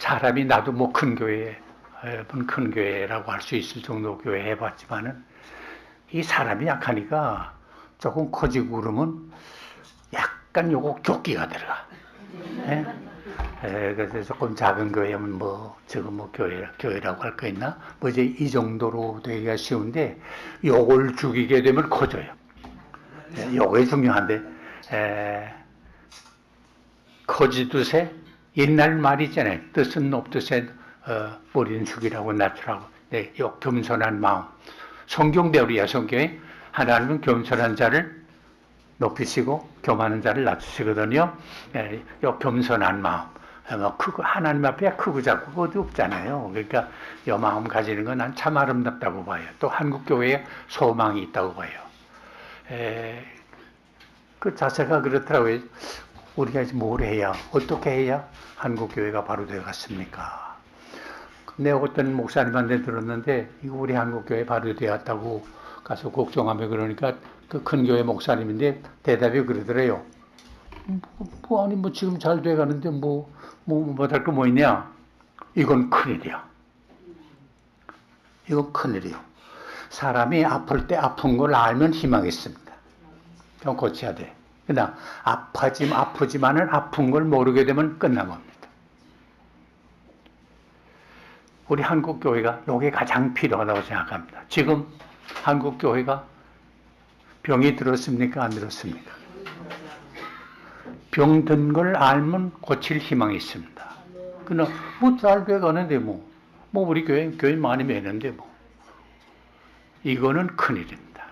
사람이 나도 뭐 큰 교회, 큰 교회라고 할 수 있을 정도 교회 해봤지만은 이 사람이 약하니까 조금 커지고 그러면 약간 요거 교기가 들어가. 예? 그래서 조금 작은 교회면 뭐, 저거 뭐 교회라고 할 거 있나? 뭐 이제 이 정도로 되기가 쉬운데, 요걸 죽이게 되면 커져요. 요게 중요한데, 커지듯에 옛날 말이 있잖아요. 뜻은 높듯에 머리는 숙이라고 낮추라고. 네, 요 겸손한 마음. 성경대로야, 성경에. 하나님은 겸손한 자를 높이시고 교만한 자를 낮추시거든요. 요 겸손한 마음. 뭐 크고 하나님 앞에 크고 작고 어디 없잖아요. 그러니까 이 마음 가지는 건 난 참 아름답다고 봐요. 또 한국 교회에 소망이 있다고 봐요. 그 자세가 그렇더라고요. 우리가 이제 뭘 해야 어떻게 해야 한국 교회가 바로 되었습니까? 내가 어떤 목사님한테 들었는데 이거 우리 한국 교회 바로 되었다고 가서 걱정하며 그러니까 그 큰 교회 목사님인데 대답이 그러더래요. 아니 뭐 지금 잘 돼가는데 못할 거 뭐 있냐? 이건 큰일이야. 이건 큰일이요. 사람이 아플 때 아픈 걸 알면 희망이 있습니다. 좀 고쳐야 돼. 그러나 아프지만은 아픈 걸 모르게 되면 끝난 겁니다. 우리 한국 교회가 이게 가장 필요하다고 생각합니다. 지금 한국 교회가 병이 들었습니까? 안 들었습니까? 병든 걸 알면 고칠 희망이 있습니다. 그러나 뭐 잘 돼가는데 뭐 우리 교회 많이 매는데 뭐 이거는 큰일입니다.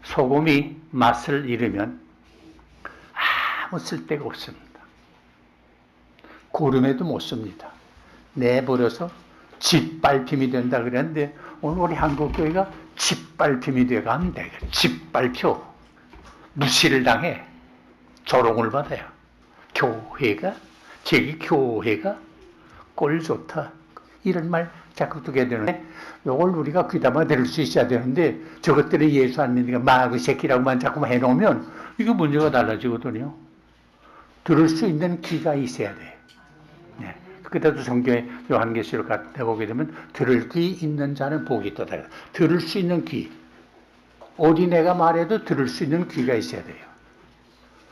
소금이 맛을 잃으면 아무 쓸데가 없습니다. 고름에도 못 씁니다. 내버려서 짓밟힘이 된다 그랬는데 오늘 우리 한국교회가 짓밟힘이 돼가면 돼. 짓밟혀. 무시를 당해. 조롱을 받아요. 교회가 꼴 좋다. 이런 말 자꾸 듣게 되는데 이걸 우리가 귀담아 들을 수 있어야 되는데 저것들이 예수 안 믿으니까 마그 새끼라고만 자꾸만 해놓으면 이거 문제가 달라지거든요. 들을 수 있는 귀가 있어야 돼요. 네. 그때도 성경에 요한계시록 같은 데 보게 되면 들을 귀 있는 자는 복이 있다. 들을 수 있는 귀. 어린애가 말해도 들을 수 있는 귀가 있어야 돼요.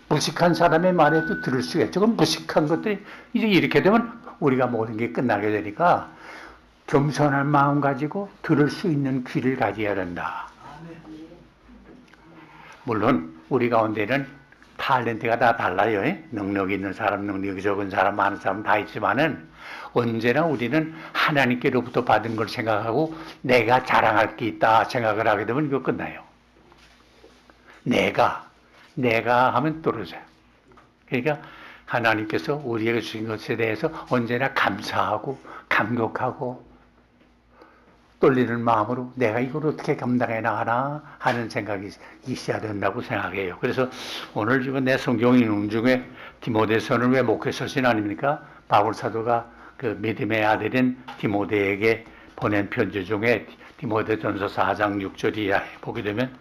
무식한 사람의 말에도 들을 수가 있죠. 그럼 무식한 것들이 이제 이렇게 되면 우리가 모든 게 끝나게 되니까 겸손한 마음 가지고 들을 수 있는 귀를 가져야 된다. 물론 우리 가운데는 탤런트가 다 달라요. 능력 있는 사람, 능력이 적은 사람, 많은 사람 다 있지만은 언제나 우리는 하나님께로부터 받은 걸 생각하고 내가 자랑할 게 있다 생각을 하게 되면 이거 끝나요. 내가 하면 떨어져요. 그러니까 하나님께서 우리에게 주신 것에 대해서 언제나 감사하고 감격하고 떨리는 마음으로 내가 이걸 어떻게 감당해 나가나 하는 생각이 있어야 된다고 생각해요. 그래서 오늘 지금 내 성경 인용 중에 디모데서는 왜 목회서신 아닙니까? 바울 사도가 그 믿음의 아들인 디모데에게 보낸 편지 중에 디모데전서 4장 6절 이하에 보게 되면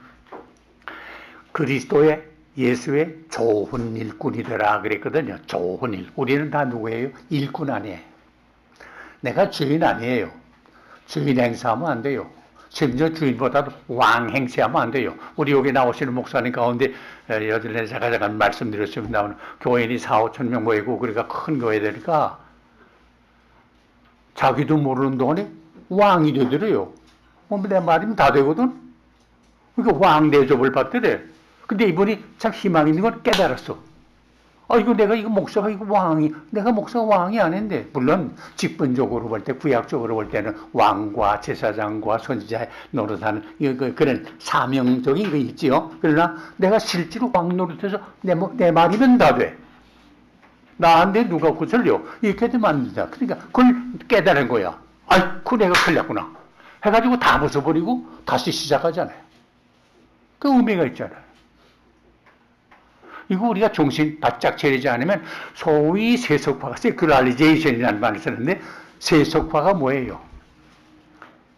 그리스도의 예수의 좋은 일꾼이더라 그랬거든요. 좋은 일. 우리는 다 누구예요? 일꾼 아니에요. 내가 주인 아니에요. 주인 행세하면 안 돼요. 심지어 주인보다도 왕 행세하면 안 돼요. 우리 여기 나오시는 목사님 가운데 여전히 제가 잠깐 말씀드렸으면 나오는 교인이 4,5천 명 모이고 그러니까 큰 교회 되니까 자기도 모르는 동안에 왕이 되더래요. 내 말이면 다 되거든. 그러니까 왕 대접을 받더래. 근데 이분이 참 희망 있는 걸 깨달았어. 이거 내가 내가 목사가 왕이 아닌데, 물론 직분적으로 볼 때, 구약적으로 볼 때는 왕과 제사장과 선지자 노릇하는 그런 사명적인 거 있지요. 그러나 내가 실제로 왕 노릇해서 내 말이면 다 돼. 나한테 누가 구슬려? 이렇게 되면 안 된다. 그러니까 그걸 깨달은 거야. 아이쿠, 내가 걸렸구나. 해가지고 다 벗어버리고 다시 시작하잖아요. 그 의미가 있잖아요. 이거 우리가 정신 바짝 차리지 않으면 소위 세속화가 세큘라리제이션이라는 말을 쓰는데 세속화가 뭐예요?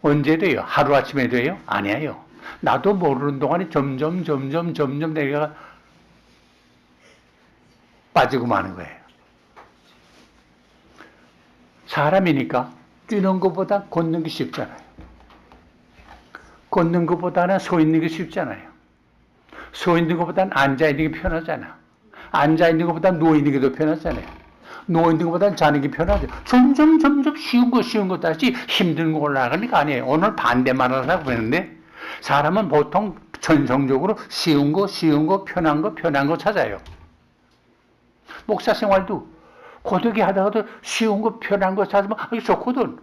언제 돼요? 하루아침에 돼요? 아니에요. 나도 모르는 동안에 점점 내가 빠지고 마는 거예요. 사람이니까 뛰는 것보다 걷는 게 쉽잖아요. 걷는 것보다는 서 있는 게 쉽잖아요. 서 있는 것보다는 앉아 있는 게 편하잖아. 앉아 있는 것보다 누워 있는 게 더 편하잖아요. 누워 있는 것보다 자는 게 편하죠. 점점 쉬운 거 다시 힘든 거 올라가는 거 아니에요. 오늘 반대만 하라고 그랬는데 사람은 보통 전성적으로 쉬운 거, 편한 거 찾아요. 목사 생활도 고되게 하다가도 쉬운 거, 편한 거 찾으면 이게 좋거든.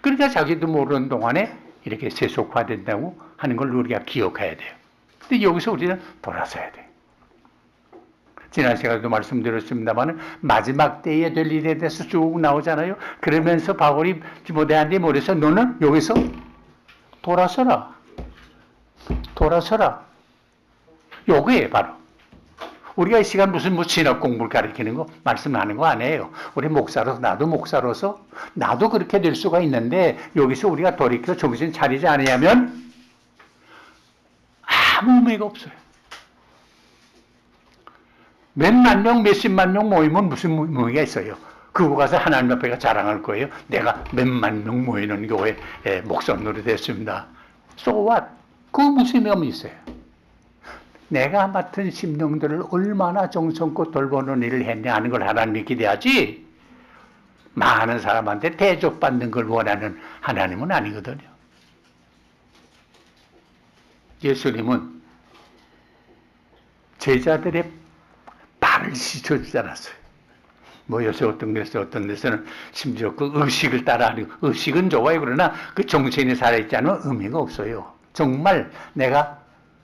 그러니까 자기도 모르는 동안에 이렇게 세속화된다고 하는 걸 우리가 기억해야 돼요. 근데 여기서 우리는 돌아서야 돼요. 지난 시간에도 말씀드렸습니다만 마지막 때에 될 일에 대해서 쭉 나오잖아요. 그러면서 바울이 디모데한테 뭐래서 너는 여기서 돌아서라. 요거예요, 바로. 우리가 이 시간 무슨 진학 공부를 가르치는 거 말씀하는 거 아니에요. 우리 목사로서 나도 그렇게 될 수가 있는데 여기서 우리가 돌이켜 정신 차리지 않으면 아무 의미가 없어요. 몇만 명, 몇십만 명 모이면 무슨 의미가 있어요? 그거 가서 하나님 앞에 자랑할 거예요. 내가 몇만 명 모이는 교회 목사님으로 됐습니다. So what? 그 무슨 의미 있어요? 내가 맡은 심령들을 얼마나 정성껏 돌보는 일을 했냐 하는 걸 하나님이 기대하지 많은 사람한테 대접받는 걸 원하는 하나님은 아니거든요. 예수님은 제자들의 발을 씻어주지 않았어요. 뭐 요새 어떤 데서는 심지어 그 의식을 따라하는 의식은 좋아요. 그러나 그 정신이 살아있지 않으면 의미가 없어요. 정말 내가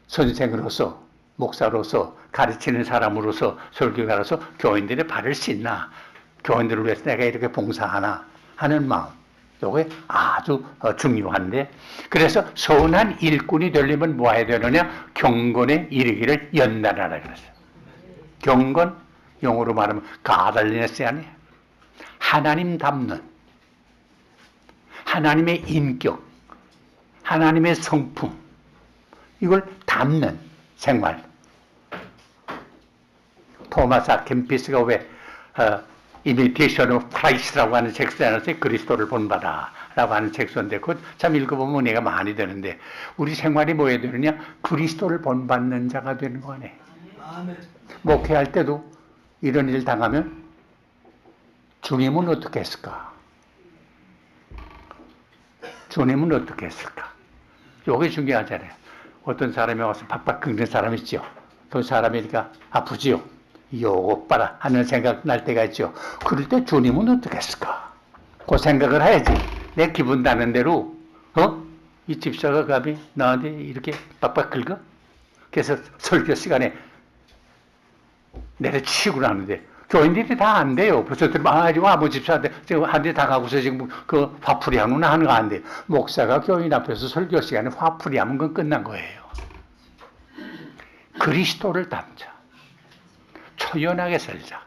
선생으로서 목사로서 가르치는 사람으로서 설교가로서 교인들의 발을 씻나 교인들을 위해서 내가 이렇게 봉사하나 하는 마음 이게 아주 중요한데 그래서 선한 일꾼이 되려면 뭐 해야 되느냐 경건에 이르기를 연단하라 그랬어요. 경건 영어로 말하면 가달리네스 아니에요. 하나님 닮는 하나님의 인격 하나님의 성품 이걸 담는 생활. 토마스 아켄피스가 왜 Imitation of Christ라고 하는 책 써놨어요. 그리스도를 본받아라고 하는 책 썼는데 그거 참 읽어보면 은혜가 많이 되는데 우리 생활이 뭐 해야 되느냐 그리스도를 본받는 자가 되는 거 아니에요. 목회할 때도 이런 일 당하면 주님은 어떻게 했을까? 주님은 어떻게 했을까? 이게 중요하잖아요. 어떤 사람이 와서 박박 긁는 사람 있죠. 그 사람이니까 아프지요. 요거 봐라 하는 생각 날 때가 있죠. 그럴 때 주님은 어떻게 했을까? 그 생각을 해야지. 내 기분 나는 대로 이 집사가 감히 나한테 이렇게 박박 긁어? 그래서 설교 시간에 내려치고 나는데 교인들이 다 안 돼요. 벌써 들으면 지금 아무 집사한테 지금 한 대 당하고서 지금 그 화풀이 하는구나 하는 거 안 돼요. 목사가 교인 앞에서 설교 시간에 화풀이 하면 그건 끝난 거예요. 그리스도를 담자. 초연하게 살자.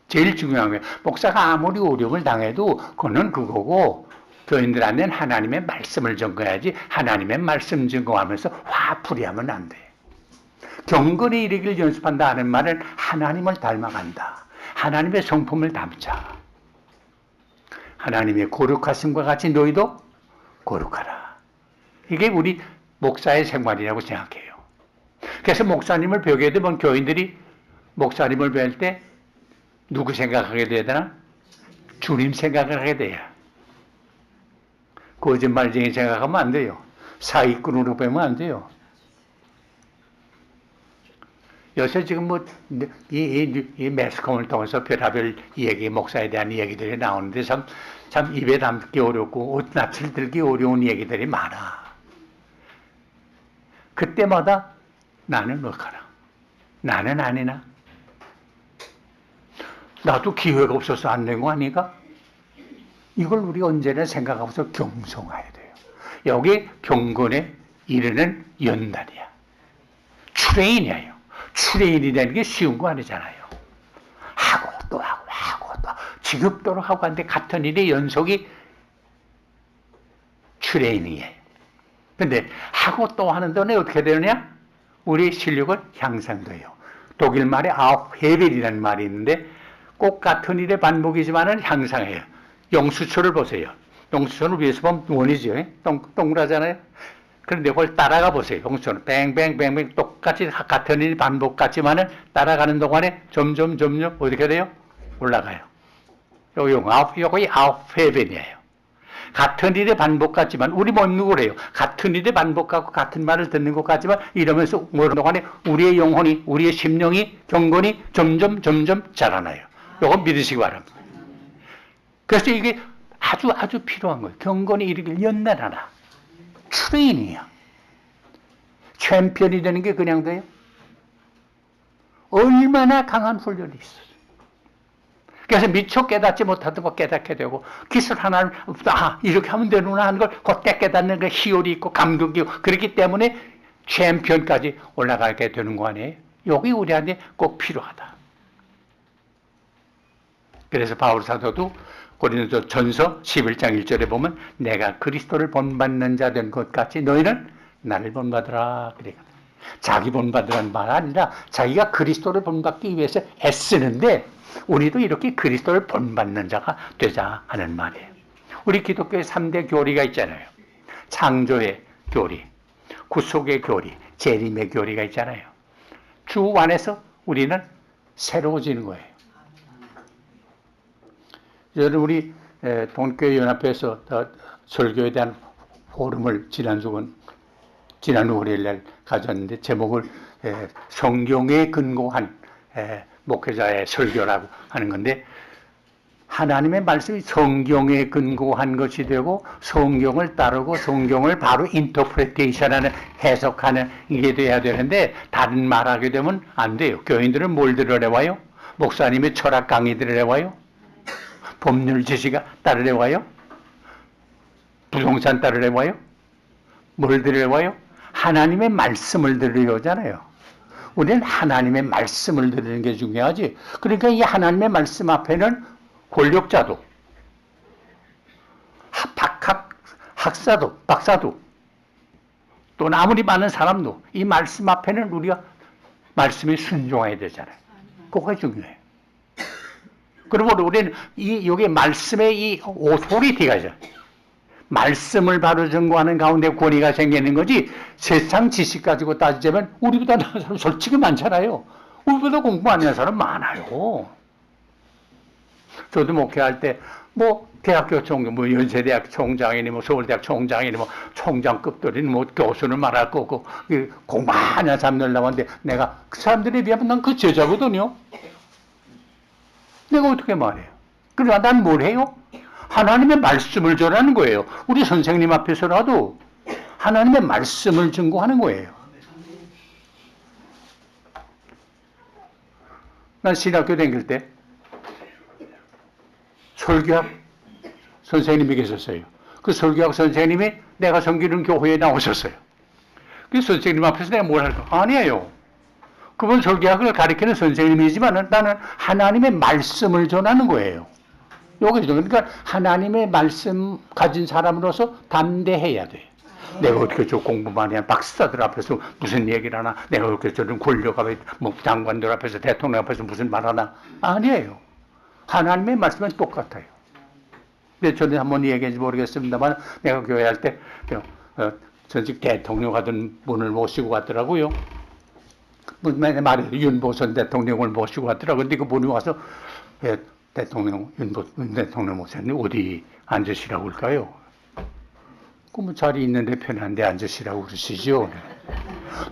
제일 중요한 거예요. 목사가 아무리 어려움을 당해도 그거는 그거고 교인들한테는 하나님의 말씀을 전거해야지 하나님의 말씀 전거하면서 화풀이 하면 안 돼. 경건에 이르기를 연습한다 하는 말은 하나님을 닮아간다. 하나님의 성품을 담자. 하나님의 거룩하심과 같이 너희도 거룩하라. 이게 우리 목사의 생활이라고 생각해요. 그래서 목사님을 뵈게 되면 교인들이 목사님을 뵐 때 누구 생각하게 돼야 되나? 주님 생각을 하게 돼요. 거짓말쟁이 생각하면 안 돼요. 사기꾼으로 보면 안 돼요. 요새 지금 이 매스컴을 통해서 별하별 얘기, 목사에 대한 얘기들이 나오는데 참 입에 담기 어렵고 옷 낯을 들기 어려운 얘기들이 많아. 그때마다 나는 어떡하나? 나는 아니나? 나도 기회가 없어서 안 된 거 아닌가? 이걸 우리 언제나 생각하면서 겸손해야 돼요. 여기 경건에 이르는 연단이야. 트레인이에요. 트레인이라는 게 쉬운 거 아니잖아요. 하고 또 지겹도록 하고 하는데 같은 일의 연속이 트레이닝이에요. 근데 하고 또 하는 동안에 어떻게 되느냐? 우리의 실력은 향상돼요. 독일 말에 아홉 헤벨이라는 말이 있는데 꼭 같은 일의 반복이지만은 향상해요. 용수초를 보세요. 용수초를 위에서 보면 원이죠. 동그라잖아요. 그런데 그걸 따라가 보세요. 용수초는 뱅뱅뱅뱅 똑같이 같은 일 반복 같지만은 따라가는 동안에 점점 어떻게 돼요? 올라가요. 요거 아홉 회변이에요. 같은 일의 반복 같지만 우리 먹는 거래요. 같은 일의 반복 같고 같은 말을 듣는 것 같지만 이러면서 모르는 동안에 우리의 영혼이 우리의 심령이 경건이 점점 자라나요. 요거 믿으시기 바랍니다. 그래서 이게 아주 필요한 거예요. 경건이 이르길 연단하라. 트레이닝이야. 챔피언이 되는 게 그냥 돼요? 얼마나 강한 훈련이 있어요. 그래서 미처 깨닫지 못하던 거 깨닫게 되고 기술 하나를 이렇게 하면 되는구나 하는 걸 그때 깨닫는 게 희열이 있고 감격이 있고 그렇기 때문에 챔피언까지 올라가게 되는 거 아니에요? 여기 우리한테 꼭 필요하다. 그래서 바울 사도도 고린도 전서 11장 1절에 보면 내가 그리스도를 본받는 자 된 것 같이 너희는 나를 본받으라. 그래. 자기 본받으라는 말 아니라 자기가 그리스도를 본받기 위해서 애쓰는데 우리도 이렇게 그리스도를 본받는 자가 되자 하는 말이에요. 우리 기독교의 3대 교리가 있잖아요. 창조의 교리, 구속의 교리, 재림의 교리가 있잖아요. 주 안에서 우리는 새로워지는 거예요. 여러분 우리 동교회 연합회에서 설교에 대한 포럼을 지난 5월날 가졌는데 제목을 성경에 근거한 목회자의 설교라고 하는 건데 하나님의 말씀이 성경에 근거한 것이 되고 성경을 따르고 성경을 바로 인터프레테이션하는 해석하는 이게 돼야 되는데 다른 말하게 되면 안 돼요. 교인들은 뭘 들으려와요? 목사님의 철학 강의 들으려와요? 법률 지시가 따르려와요? 부동산 따르려와요? 뭘 들으려와요? 하나님의 말씀을 들으려오잖아요. 우리는 하나님의 말씀을 들으는 게 중요하지. 그러니까 이 하나님의 말씀 앞에는 권력자도, 학사도, 박사도, 또 아무리 많은 사람도 이 말씀 앞에는 우리가 말씀에 순종해야 되잖아요. 그거 중요해요. 그리고 우리는 여기 말씀의 이 오토리티가 있어요. 말씀을 바로 전공하는 가운데 권위가 생기는 거지 세상 지식 가지고 따지자면 우리보다 나은 사람 솔직히 많잖아요. 우리보다 공부 안 하는 사람 많아요. 저도 목회할 때 뭐 대학교 총장, 뭐 연세대학 총장이니 뭐 서울대학 총장이니 뭐 총장급들이 뭐 교수는 말할 거고 공부 많이 하는 사람들 나왔는데 내가 그 사람들에 비하면 난 그 제자거든요. 내가 어떻게 말해요? 그러나 난 뭘 해요? 하나님의 말씀을 전하는 거예요. 우리 선생님 앞에서라도 하나님의 말씀을 증거하는 거예요. 난 신학교 다닐 때 설교학 선생님이 계셨어요. 그 설교학 선생님이 내가 섬기는 교회에 나오셨어요. 그 선생님 앞에서 내가 뭘 할까? 아니에요. 그분 설교학을 가르치는 선생님이지만 나는 하나님의 말씀을 전하는 거예요. 여기서 그러니까 하나님의 말씀 가진 사람으로서 담대해야 돼. 내가 어떻게 저 공부 많이 한 박사들 앞에서 무슨 얘기를 하나? 내가 어떻게 저런 권력 앞에 뭐 장관들 앞에서 대통령 앞에서 무슨 말 하나? 아니에요. 하나님의 말씀은 똑같아요. 근데 전에 한번 얘기했는지 모르겠습니다만 내가 교회 할 때 전직 대통령 하던 분을 모시고 갔더라고요. 말해요. 윤보선 대통령을 모시고 갔더라고요. 근데 그분이 와서 대통령, 윤 대통령 모시는데 어디 앉으시라고 할까요? 그 자리 있는데 편한데 앉으시라고 그러시죠.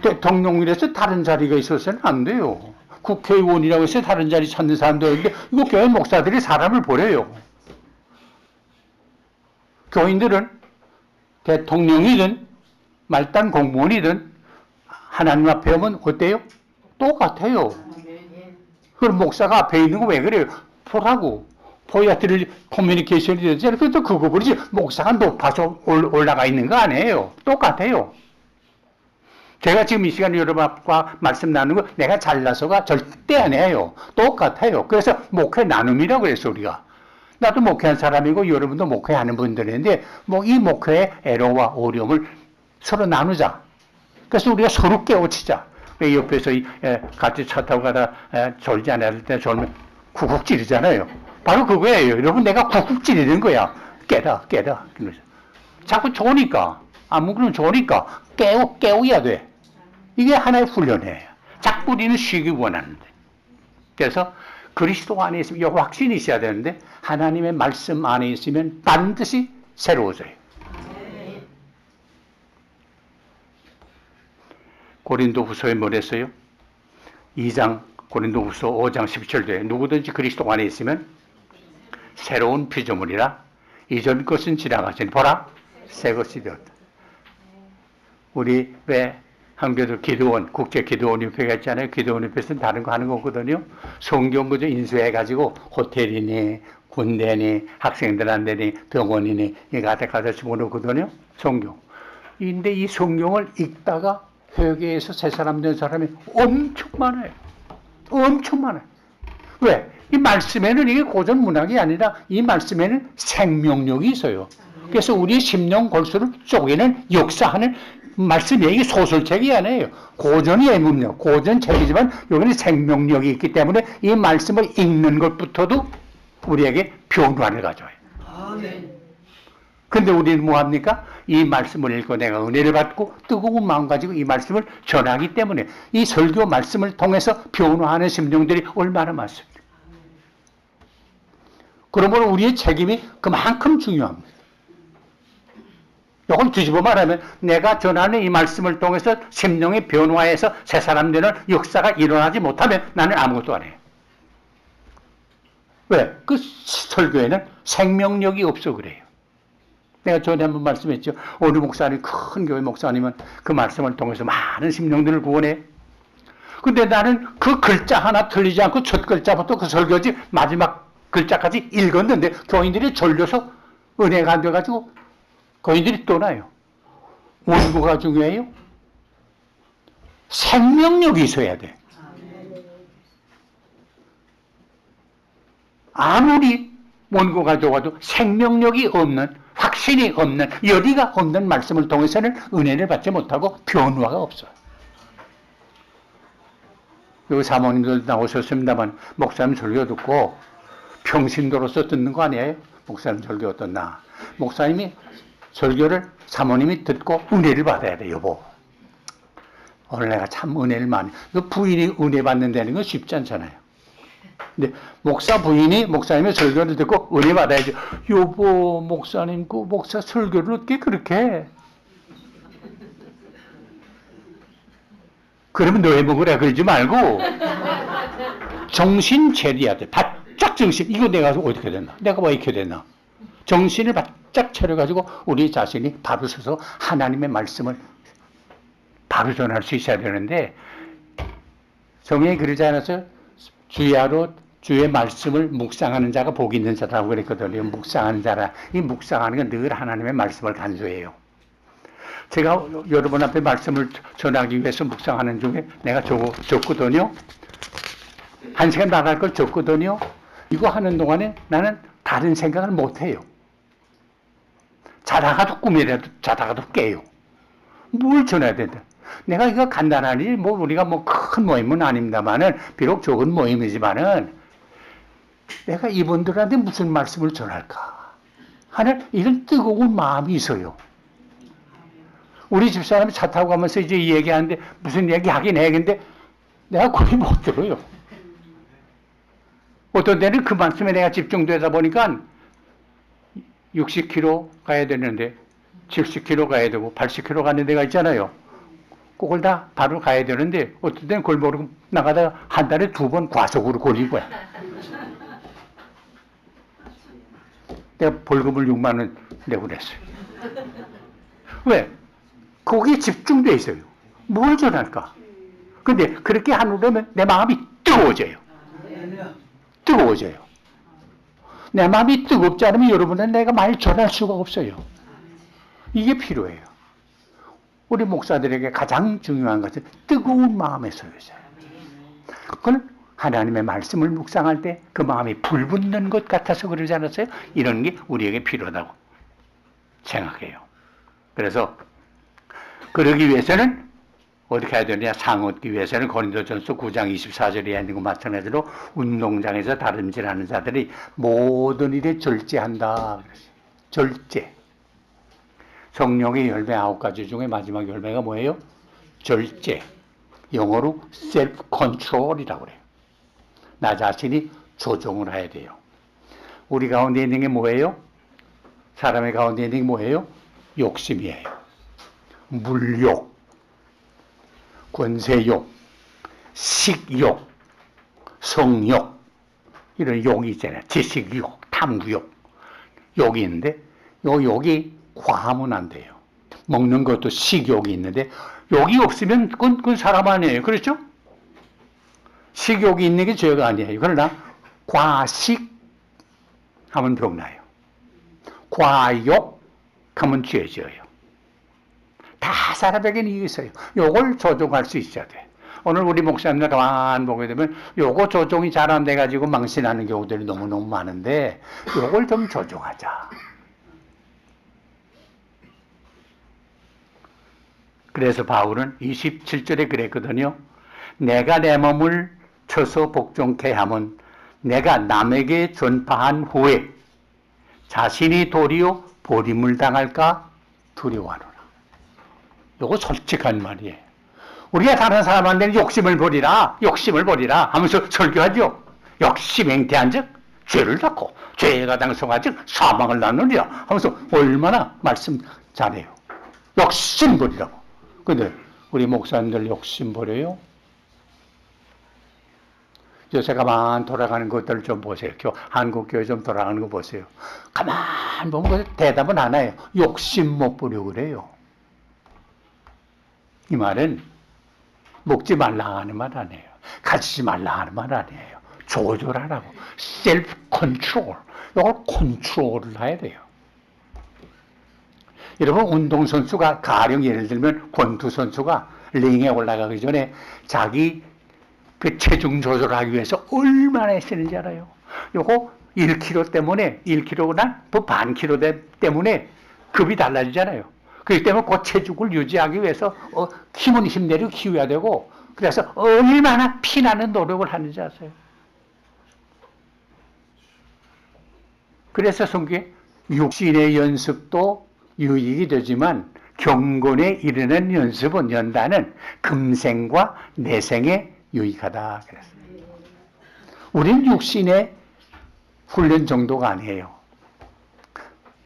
대통령이라서 다른 자리가 있어서는 안 돼요. 국회의원이라고 해서 다른 자리 찾는 사람도 있는데 이거 교회 목사들이 사람을 버려요. 교인들은 대통령이든 말단 공무원이든 하나님 앞에 오면 어때요? 똑같아요. 그럼 목사가 앞에 있는 거 왜 그래요? 보라고. 보야 들을 커뮤니케이션이 되잖아요. 그래도 그거 버리지. 목사가 높아서 올라가 있는 거 아니에요. 똑같아요. 제가 지금 이 시간 여러분과 말씀 나누는 거 내가 잘나서가 절대 아니에요. 똑같아요. 그래서 목회 나눔이라고 그랬어 우리가. 나도 목회한 사람이고 여러분도 목회하는 분들인데 뭐 이 목회의 애로와 어려움을 서로 나누자. 그래서 우리가 서로 깨우치자. 옆에서 같이 차 타고 가다 졸지 않을 때 졸면 쿡쿡 찌르잖아요. 바로 그거예요. 여러분, 내가 쿡쿡 찌르는 거야. 깨라. 그러면서. 자꾸 좋으니까, 안 먹으면 좋으니까 깨워야 돼. 이게 하나의 훈련이에요. 자꾸 우리는 쉬기 원하는데. 그래서 그리스도 안에 있으면, 이 확신이 있어야 되는데, 하나님의 말씀 안에 있으면 반드시 새로워져요. 고린도후서에 뭐랬어요? 2장, 고린도후서 5장 17절에 누구든지 그리스도 안에 있으면 새로운 피조물이라 이전 것은 지나가시니 보라 새 것이 되었다. 우리 왜 한교도 기도원, 국제 기도원협회가 있잖아요. 기도원협회에서는 다른 거 하는 거거든요. 성경 그저 인수해가지고 호텔이니 군대니 학생들한테니 병원이니 이거 가다 집어넣거든요. 성경. 근데 이 성경을 읽다가 회개해서 새 사람 된 사람이 엄청 많아요. 엄청 많아요. 왜? 이 말씀에는 이게 고전 문학이 아니라 이 말씀에는 생명력이 있어요. 그래서 우리 심령 골수를 쪼개는 역사하는 말씀이 이게 소설책이 아니에요. 고전이 애문력, 고전책이지만 여기는 생명력이 있기 때문에 이 말씀을 읽는 것부터도 우리에게 변화를 가져와요. 근데 우리는 뭐합니까? 이 말씀을 읽고 내가 은혜를 받고 뜨거운 마음 가지고 이 말씀을 전하기 때문에 이 설교 말씀을 통해서 변화하는 심령들이 얼마나 많습니다. 그러므로 우리의 책임이 그만큼 중요합니다. 이걸 뒤집어 말하면 내가 전하는 이 말씀을 통해서 심령의 변화에서 새 사람 되는 역사가 일어나지 못하면 나는 아무것도 안 해요. 왜? 그 설교에는 생명력이 없어 그래요. 내가 전에 한번 말씀했죠. 어느 목사님, 큰 교회 목사님은 그 말씀을 통해서 많은 심령들을 구원해. 근데 나는 그 글자 하나 틀리지 않고 첫 글자부터 그 설교지 마지막 글자까지 읽었는데 교인들이 졸려서 은혜가 안 돼가지고 교인들이 떠나요. 원고가 중요해요? 생명력이 있어야 돼. 아무리 원고가 좋아도 생명력이 없는, 확신이 없는, 열의가 없는 말씀을 통해서는 은혜를 받지 못하고 변화가 없어요. 여기 사모님들 나오셨습니다만 목사님 설교 듣고 평신도로서 듣는 거 아니에요? 목사님 설교 어떻나? 목사님이 설교를 사모님이 듣고 은혜를 받아야 돼, 여보. 오늘 내가 참 은혜를 많이. 부인이 은혜 받는다는 건 쉽지 않잖아요. 근데 목사 부인이 목사님의 설교를 듣고 은혜 받아야지. 여보, 목사님, 그 목사 설교를 어떻게 그렇게 해? 그러면 너 해먹으라 그러지 말고 정신 차려야 돼. 바짝 정신. 이거 내가 어떻게 됐나? 내가 왜 이렇게 됐나? 정신을 바짝 차려가지고 우리 자신이 바로 서서 하나님의 말씀을 바로 전할 수 있어야 되는데 성경이 그러지 않았어요? 주야로 주의 말씀을 묵상하는 자가 복이 있는 자라고 그랬거든요. 묵상하는 자라. 이 묵상하는 건 늘 하나님의 말씀을 간주해요. 제가 여러분 앞에 말씀을 전하기 위해서 묵상하는 중에 내가 적거든요. 1시간 나갈 걸 적거든요. 이거 하는 동안에 나는 다른 생각을 못 해요. 자다가도 꿈이라도 자다가도 깨요. 뭘 전해야 된다. 내가 이거 간단하니 뭐 우리가 뭐 큰 모임은 아닙니다만은 비록 적은 모임이지만은 내가 이분들한테 무슨 말씀을 전할까 하는 이런 뜨거운 마음이 있어요. 우리 집사람이 차 타고 가면서 이제 얘기하는데 무슨 얘기 하긴 해. 근데 내가 거의 못 들어요. 어떤 때는 그 말씀에 내가 집중되다 보니까 60km 가야 되는데 70km 가야 되고 80km 가는 데가 있잖아요. 그걸 다 바로 가야 되는데 어떤 때는 그걸 모르고 나가다가 한 달에 2번 과속으로 걸린 거야. 내가 벌금을 6만 원 내고 그랬어요. 왜? 거기에 집중돼 있어요. 뭘 전할까? 근데 그렇게 하려면 내 마음이 뜨거워져요. 뜨거워져요. 내 마음이 뜨겁지 않으면 여러분은 내가 말 전할 수가 없어요. 이게 필요해요. 우리 목사들에게 가장 중요한 것은 뜨거운 마음에서 있어요. 그건 하나님의 말씀을 묵상할 때 그 마음이 불붙는 것 같아서 그러지 않았어요? 이런 게 우리에게 필요하다고 생각해요. 그래서 그러기 위해서는 어떻게 해야 되느냐? 상 얻기 위해서는 고린도전서 9장 24절에 있는 것 마찬가지로 운동장에서 다름질하는 자들이 모든 일에 절제한다. 절제. 성령의 열매 9가지 중에 마지막 열매가 뭐예요? 절제. 영어로 self-control이라고 그래요. 나 자신이 조종을 해야 돼요. 우리 가운데 있는 게 뭐예요? 사람의 가운데 있는 게 뭐예요? 욕심이에요. 물욕, 권세욕, 식욕, 성욕, 이런 욕이 있잖아요. 지식욕, 탐구욕, 욕이 있는데 요 욕이 과하면 안 돼요. 먹는 것도 식욕이 있는데 욕이 없으면 그건 사람 아니에요. 그렇죠? 식욕이 있는 게 죄가 아니에요. 그러나 과식 하면 병나요. 과욕 하면 죄 지어요. 다 사람에게는 이게 있어요. 요걸 조종할 수 있어야 돼. 오늘 우리 목사님들 가만 보게 되면 요거 조종이 잘 안 돼가지고 망신하는 경우들이 너무너무 많은데 요걸 좀 조종하자. 그래서 바울은 27절에 그랬거든요. 내가 내 몸을 쳐서 복종케 하면 내가 남에게 전파한 후에 자신이 도리어 버림을 당할까 두려워하노라. 이거 솔직한 말이에요. 우리가 다른 사람한테는 욕심을 버리라 하면서 설교하죠. 욕심 행태한 즉 죄를 낳고 죄가 당성한 즉 사망을 낳느니라 하면서 얼마나 말씀 잘해요. 욕심 버리라고. 근데 우리 목사님들 욕심 버려요? 요새 가만 돌아가는 것들 좀 보세요. 한국교회 좀 돌아가는 거 보세요. 가만 보면 대답은 하나예요. 욕심 못 부려 그래요. 이 말은 먹지 말라 하는 말 아니에요. 가지지 말라 하는 말 아니에요. 조절하라고. 셀프 컨트롤. 이걸 컨트롤을 해야 돼요. 여러분 운동선수가 가령 예를 들면 권투 선수가 링에 올라가기 전에 자기 그 체중 조절하기 위해서 얼마나 애쓰는지 알아요? 요거 1kg 때문에 1kg나 반 kg 때문에 급이 달라지잖아요. 그렇기 때문에 그 체중을 유지하기 위해서 힘은 힘내려 키워야 되고 그래서 얼마나 피나는 노력을 하는지 아세요? 그래서 성경에 육신의 연습도 유익이 되지만 경건에 이르는 연습은 연단은 금생과 내생에 유익하다 그랬어요. 우리는 육신의 훈련 정도가 아니에요.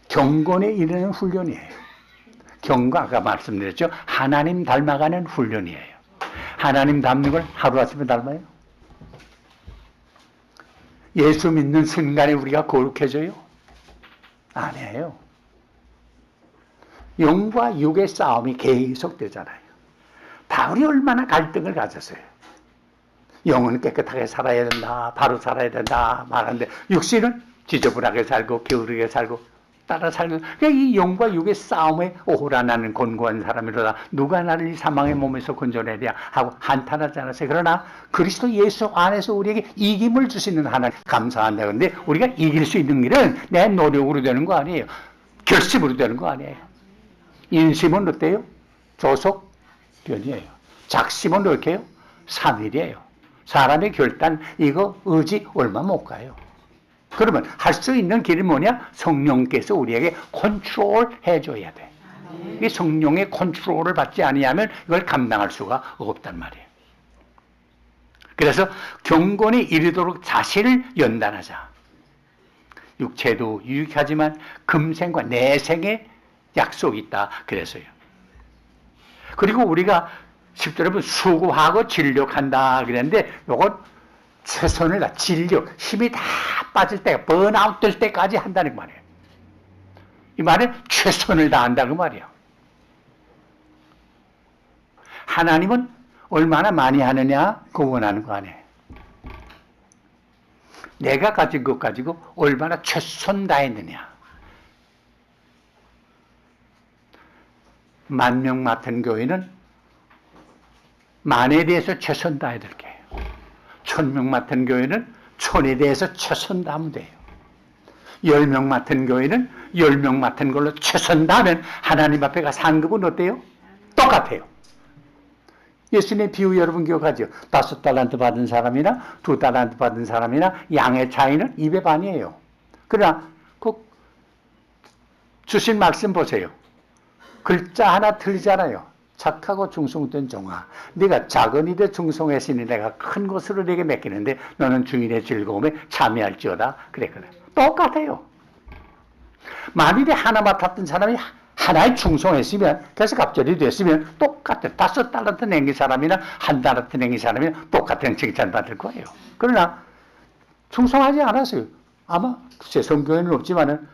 경건에 이르는 훈련이에요. 경건 아까 말씀드렸죠. 하나님 닮아가는 훈련이에요. 하나님 닮는 걸 하루아침에 닮아요? 예수 믿는 순간에 우리가 거룩해져요? 아니에요. 영과 육의 싸움이 계속되잖아요. 바울이 얼마나 갈등을 가졌어요. 영은 깨끗하게 살아야 된다, 바로 살아야 된다 말하는데 육신은 지저분하게 살고 게으르게 살고 따라 살고 그러니까 이 영과 육의 싸움에 오호라 나는 곤고한 사람이로다 누가 나를 이 사망의 몸에서 건져내랴 하고 한탄하지 않았어요. 그러나 그리스도 예수 안에서 우리에게 이김을 주시는 하나님 감사한다. 그런데 우리가 이길 수 있는 길은 내 노력으로 되는 거 아니에요. 결심으로 되는 거 아니에요. 인심은 어때요? 조속변이에요. 작심은 어떻게 해요? 3일이에요. 사람의 결단, 이거 의지 얼마 못 가요. 그러면 할 수 있는 길이 뭐냐? 성령께서 우리에게 컨트롤 해줘야 돼. 이 성령의 컨트롤을 받지 아니하면 이걸 감당할 수가 없단 말이에요. 그래서 경건에 이르도록 자신을 연단하자. 육체도 유익하지만 금생과 내생에 약속이 있다. 그래서요. 그리고 우리가 10절에 보면 수고하고 진력한다 그랬는데 이건 최선을 다 진력, 힘이 다 빠질 때, 번아웃 될 때까지 한다는 말이에요. 이 말은 최선을 다한다 그 말이에요. 하나님은 얼마나 많이 하느냐 그 원하는 거 아니에요. 내가 가진 것 가지고 얼마나 최선 다했느냐. 10,000명 맡은 교회는 만에 대해서 최선 다해야 될 거예요. 1,000명 맡은 교회는 1,000에 대해서 최선 다하면 돼요. 10명 맡은 교회는 10명 맡은 걸로 최선 다하면 하나님 앞에 가 상급은 어때요? 똑같아요. 예수님의 비유 여러분 기억하죠? 5달란트 받은 사람이나 2달란트 받은 사람이나 양의 차이는 2배 반이에요. 그러나 그 주신 말씀 보세요. 글자 하나 틀리잖아요. 착하고 충성된 종아, 네가 작은 일에 충성했으니 내가 큰 것으로 네게 맡기는데 너는 주인의 즐거움에 참여할지어다. 그랬거든. 똑같아요. 만일에 하나 맡았던 사람이 하나에 충성했으면, 그래서 갑절이 됐으면 똑같아요. 5달란트 남긴 사람이나 1달란트 남긴 사람이나 똑같은 칭찬 받을 거예요. 그러나 충성하지 않았어요. 아마 제 성경에는 없지만은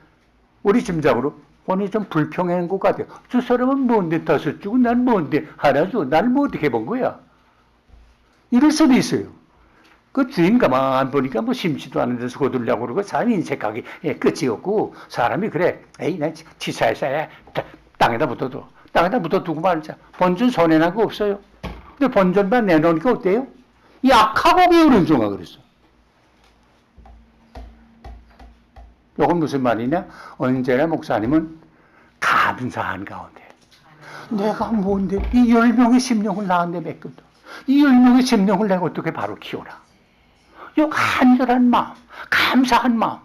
우리 짐작으로 본인이 좀 불평한 것 같아요. 저 사람은 뭔데 5 주고 난 뭔데 하나 줘. 나를 뭐 어떻게 본 거야? 이럴 수도 있어요. 그 주인 가만 보니까 뭐 심지도 않은 데서 거두려고 그러고 사람이 인색하기 끝이 없고 사람이 그래. 에이 나 치사해서 땅에다 묻어둬. 땅에다 묻어두고 말자. 본전 손해나고 없어요. 근데 본전만 내놓으니까 어때요? 약하고 게으른 종아 그랬어. 이건 무슨 말이냐? 언제나 목사님은 감사한 가운데 내가 뭔데 이 10명의 심령을 나한테 맡겼다. 이 10명의 심령을 내가 어떻게 바로 키워라. 이 간절한 마음, 감사한 마음.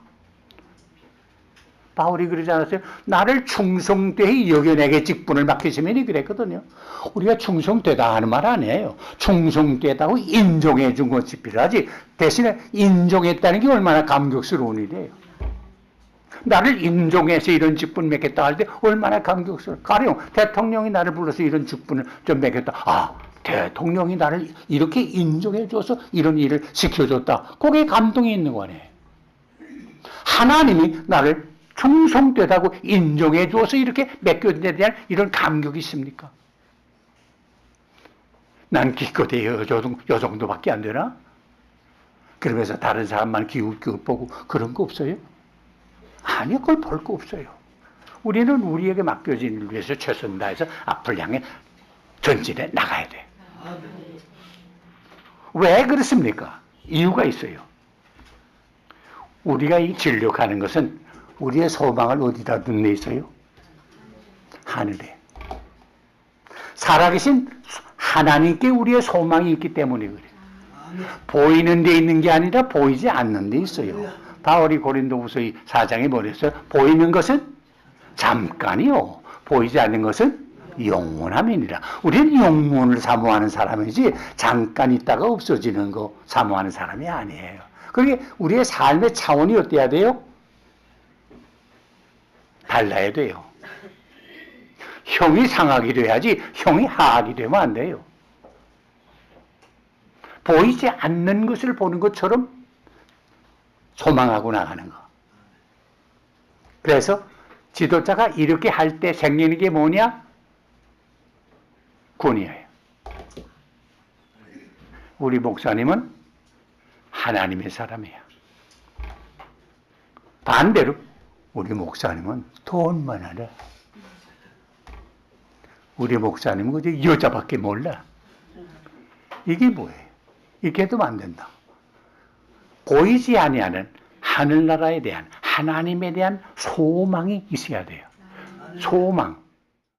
바울이 그러지 않았어요? 나를 충성되이 여겨 내게 직분을 맡기시면이 그랬거든요. 우리가 충성되다 하는 말 아니에요. 충성되다고 인정해 준 것이 필요하지. 대신에 인정했다는 게 얼마나 감격스러운 일이에요. 나를 인정해서 이런 직분 맡겠다 할 때 얼마나 감격스러워. 가령 대통령이 나를 불러서 이런 직분을 좀 맡겼다. 아, 대통령이 나를 이렇게 인정해줘서 이런 일을 시켜줬다. 거기에 감동이 있는 거네. 하나님이 나를 충성되다고 인정해줘서 이렇게 맡겨준 데 대한 이런 감격이 있습니까? 난 기껏해 요 정도밖에 안 되나? 그러면서 다른 사람만 기웃기웃 보고 그런 거 없어요? 아니요, 그걸 볼 거 없어요. 우리는 우리에게 맡겨진 일을 위해서 최선을 다해서 앞을 향해 전진해 나가야 돼. 왜 그렇습니까? 이유가 있어요. 우리가 이 진력하는 것은 우리의 소망을 어디다 둔 데 있어요? 하늘에. 살아계신 하나님께 우리의 소망이 있기 때문에 그래요. 보이는 데 있는 게 아니라 보이지 않는 데 있어요. 바울이 고린도후서 4장에 뭐랬어요? 보이는 것은 잠깐이요. 보이지 않는 것은 영원함이니라. 우리는 영원을 사모하는 사람이지 잠깐 있다가 없어지는 거 사모하는 사람이 아니에요. 그게 우리의 삶의 차원이 어때야 돼요? 달라야 돼요. 형이 상하게 돼야지 형이 하하게 되면 안 돼요. 보이지 않는 것을 보는 것처럼 소망하고 나가는 거. 그래서 지도자가 이렇게 할 때 생기는 게 뭐냐? 군이에요. 우리 목사님은 하나님의 사람이에요. 반대로 우리 목사님은 돈만 알아. 우리 목사님은 그저 여자밖에 몰라. 이게 뭐예요? 이렇게 해도 안 된다. 보이지 아니하는 하늘나라에 대한 하나님에 대한 소망이 있어야 돼요. 소망.